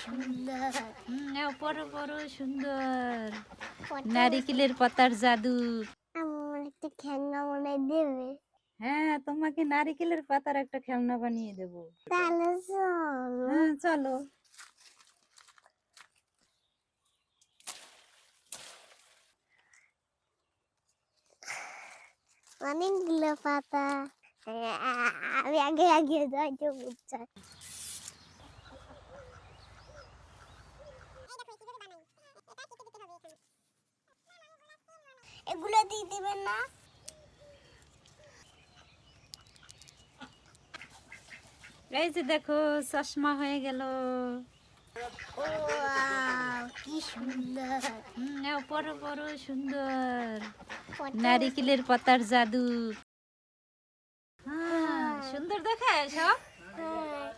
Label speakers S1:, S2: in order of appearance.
S1: সুন্দর।
S2: বড় বড় সুন্দর নারিকেলের পাতার জাদু।
S1: আমার একটা খেলনা মনে দেবে?
S2: হ্যাঁ, তোমাকে নারিকেলের পাতার একটা খেলনা বানিয়ে দেবো।
S1: তাহলে চলো।
S2: হ্যাঁ, চলো।
S1: অনেকগুলো পাতা। আমি আগে আগে যাইতে বুঝছি। এগুলো দিয়ে দিবেন না?
S2: এই যে দেখো, চশমা হয়ে গেল।
S1: ওয়াও, কি সুন্দর।
S2: বড় বড় সুন্দর
S1: কত-
S2: নারিকেলের পাতার জাদু। হ্যাঁ, সুন্দর দেখায় সব।
S1: হ্যাঁ।